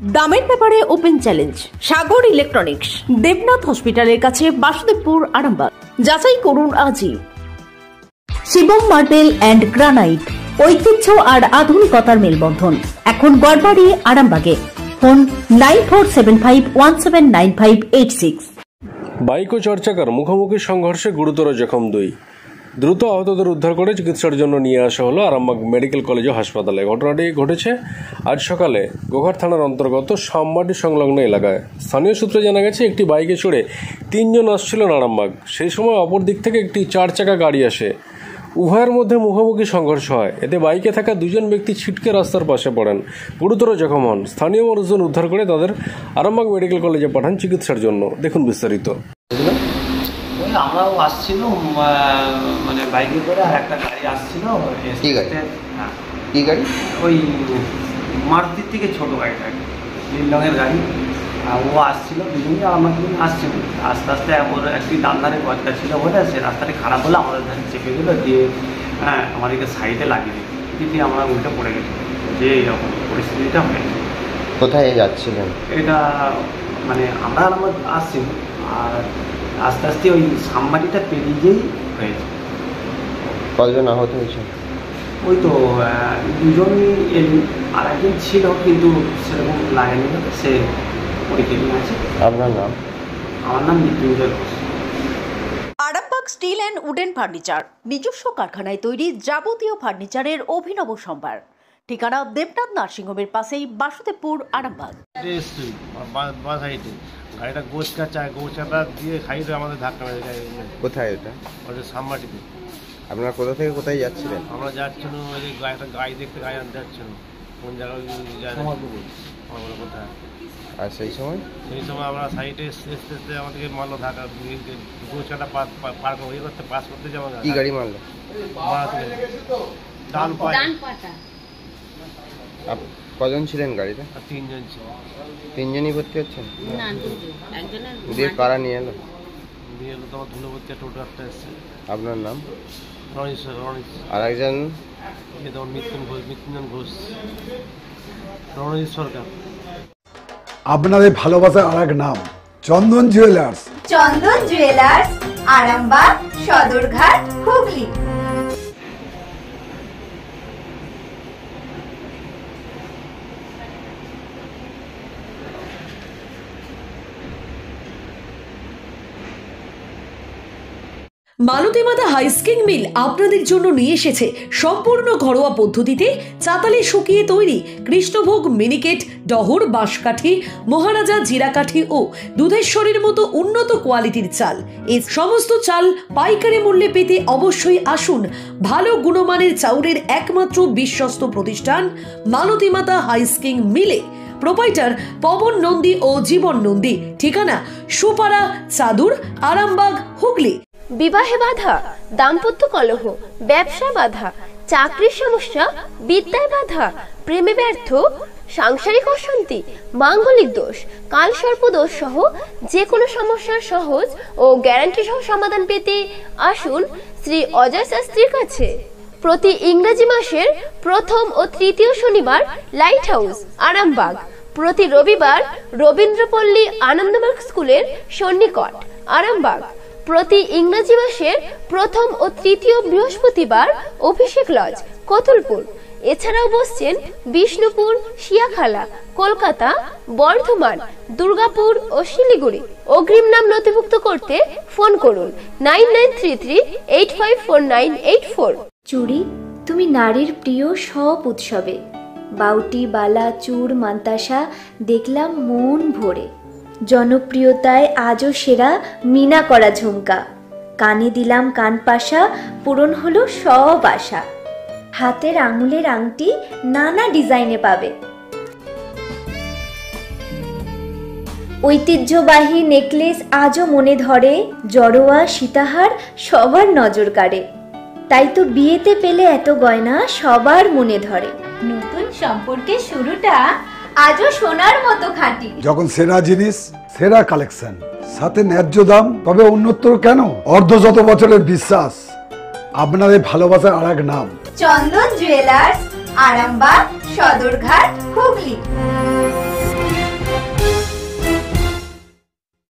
দামের ব্যাপারে open challenge সাগর electronics, Debnath হসপিটালের কাছে, বাসুদেবপুর, আরামবাগ। যাচাই করুন আজই। শিবম মার্বেল অ্যান্ড গ্রানাইট, ঐতিহ্য আর আধুনিকতার মেলবন্ধন, এখন গড়বাড়ি, আরামবাগে। ফোন 9475179586। বাইক ও চারচাকার মুখোমুখি সংঘর্ষে গুরুতর জখম 2। দ্রুত আহতদের উদ্ধার করে চিকিৎসার জন্য নিয়ে আসা হলো আরামবাগ মেডিকেল কলেজ ও হাসপাতালে। ঘটনাটি ঘটেছে আজ সকালে গোঘাট থানার অন্তর্গত সামমাটি সংলগ্ন এলাকায়। স্থানীয় সূত্রে জানা গেছে, একটি বাইকে চড়ে 3 জন আসছিলেন আরামবাগ। সেই সময় অপর দিক থেকে একটি 4 চাকা গাড়ি আসে। উভয়ের মধ্যে মুখোমুখি সংঘর্ষ হয়। এতে বাইকে থাকা 2 জন ব্যক্তি ছিটকে রাস্তার পাশে পড়েন, গুরুতর জখম হন। স্থানীয় মানুষজন উদ্ধার করে তাদের আরামবাগ মেডিকেল কলেজে পাঠান চিকিৎসার জন্য। দেখুন বিস্তারিত। আমরাও আসছিল মানে বাইকে করে, আর একটা গাড়ি আসছিল। কি গাড়ি? ওই মারুতির থেকে ছোট গাড়িটা, নীল রঙের গাড়ি। ও আসছিল, দুজনই আমার দুজন আসছিল। আস্তে আস্তে ওর একটি ডান্ধারে গর্তা ছিল বলে সে রাস্তাটা খারাপ হলে আমাদের ধারে চেপে গেলো, দিয়ে আমাদেরকে সাইডে লাগিয়ে দিল, দিয়ে আমরা উল্টে পড়ে গেছি। যে এইরকম পরিস্থিতিটা হয়েছে। কোথায় যাচ্ছিলেন? এটা মানে আমরা আসছি, আর আস্তে আস্তে ওই সামমাটিটা পেরিয়েই হয়েছে। কতজন আহত হয়েছে? ওই তো 2 জনই এলেন, আর একজন ছিল কিন্তু সেরকম লাগেনি, সে পরীক্ষা নিয়ে আছে। আপনার নাম? আমার নাম Mrityunjoy Ghosh. Arambagh steel and wooden furniture, নিজস্ব কারখানায় তৈরি যাবতীয় ফার্নিচারের অভিনব সম্ভার। ঠিকানা দেবনাথ নার্সিংহোমের পাশেই, বাসুদেবপুর, আরামবাগ। গাড়িটা গোছকাটা দিয়ে খাইয়ে আমাদের ধাক্কা মেরে যায়। কোথায় এটা? ওদের সামমাটিতে। আপনারা কোথা থেকে কোথায় যাচ্ছিলেন? আমরা যাচ্ছিল ওই একটা গাড়ি দেখতে, গাড়ি আনতে যাচ্ছিল। কোন জায়গায় কোথায়? আর সেই সময় আমরা সাইডে এসতে আমাদেরকে মারলো ধাক্কা, গোছকাটা পার করতে পাস করতে যাবো। কি গাড়ি মারলো? কজন ছিলেন গাড়িতে? 3 জন ছিল। 3 জনই ভর্তি হচ্ছেন? দিয়ে কারা নিয়ে এলো? তোমার ধুলোবর্তী টোটো একটা এসছে। আপনার নাম? রণিশ। আর একজন? মৃত্যুঞ্জন ঘোষ, রণজিৎ সরকার। আপনাদের ভালোবাসার আর এক নাম চন্দন জুয়েলার্স। চন্দন জুয়েলার্স, আরামবাগ, সদরঘাট, হুগলি। মালতীমাতা হাইস্কিং মিল আপনাদের জন্য নিয়ে এসেছে সম্পূর্ণ ঘরোয়া পদ্ধতিতে চাতালে শুকিয়ে তৈরি কৃষ্ণভোগ, মিনিকেট, ডহর, বাঁশকাঠি, মহারাজা, জিরাকাঠি ও দুধেশ্বরীর মতো উন্নত কোয়ালিটির চাল। এই সমস্ত চাল পাইকারি মূল্যে পেতে অবশ্যই আসুন ভালো গুণমানের চাউলের একমাত্র বিশ্বস্ত প্রতিষ্ঠান মালতীমাতা হাইস্কিং মিলে। প্রোপাইটার পবন নন্দী ও জীবন নন্দী। ঠিকানা সুপারা, চাদুর, আরামবাগ, হুগলি। বিবাহে বাধা, দাম্পত্য কলহ, ব্যবসা বাধা, চাকরির সমস্যা, বিদ্যায় বাধা, প্রেমে ব্যর্থ, সাংসারিক অশান্তি, মাঙ্গলিক দোষ, কালসর্প দোষ সহ যে কোনো সমস্যার সহজ ও গ্যারান্টি সহ সমাধান পেতে আসুন শ্রী অজয় শাস্ত্রীর কাছে। প্রতি ইংরেজি মাসের প্রথম ও তৃতীয় শনিবার লাইট হাউস, আরামবাগ। প্রতি রবিবার রবীন্দ্রপল্লী আনন্দমার্গ স্কুলের সন্নিকট, আরামবাগ। প্রতি ইংরেজি মাসের প্রথম ও তৃতীয় বৃহস্পতিবার অভিষেক লজ, কতুলপুর। এছাড়াও বসছেন বিষ্ণুপুর, শিয়াখালা, কলকাতা, বর্ধমান, দুর্গাপুর ও শিলিগুড়ি। অগ্রিম নাম নথিভুক্ত করতে ফোন করুন 9933854984। চুড়ি, তুমি নারীর প্রিয় সব উৎসবে। বাউটি, বালা, চূড়, মান্তাসা দেখলাম মন ভরে। জনপ্রিয়তায় আজও সেরা মিনা করা ঝুমকা। কানে দিলাম কানপাশা, পূরণ হলো সব আশা। হাতের আঙুলের আংটি নানা ডিজাইনে পাবে। ঐতিহ্যবাহী নেকলেস আজও মনে ধরে। জড়োয়া, সীতাহার সবার নজর কাড়ে। তাই তো বিয়েতে পেলে এত গয়না সবার মনে ধরে। নতুন সম্পর্কে শুরুটা আজও সোনার মতো খাঁটি। যখন সেরা জিনিস, সেরা কালেকশন, সাথে ন্যায্য দাম, তবে উন্নতর কেন? অর্ধশত বছরের বিশ্বাস। আপনাদের ভালোবাসার আর এক নাম চন্দন জুয়েলার্স, আরামবাগ, সদরঘাট, হুগলি।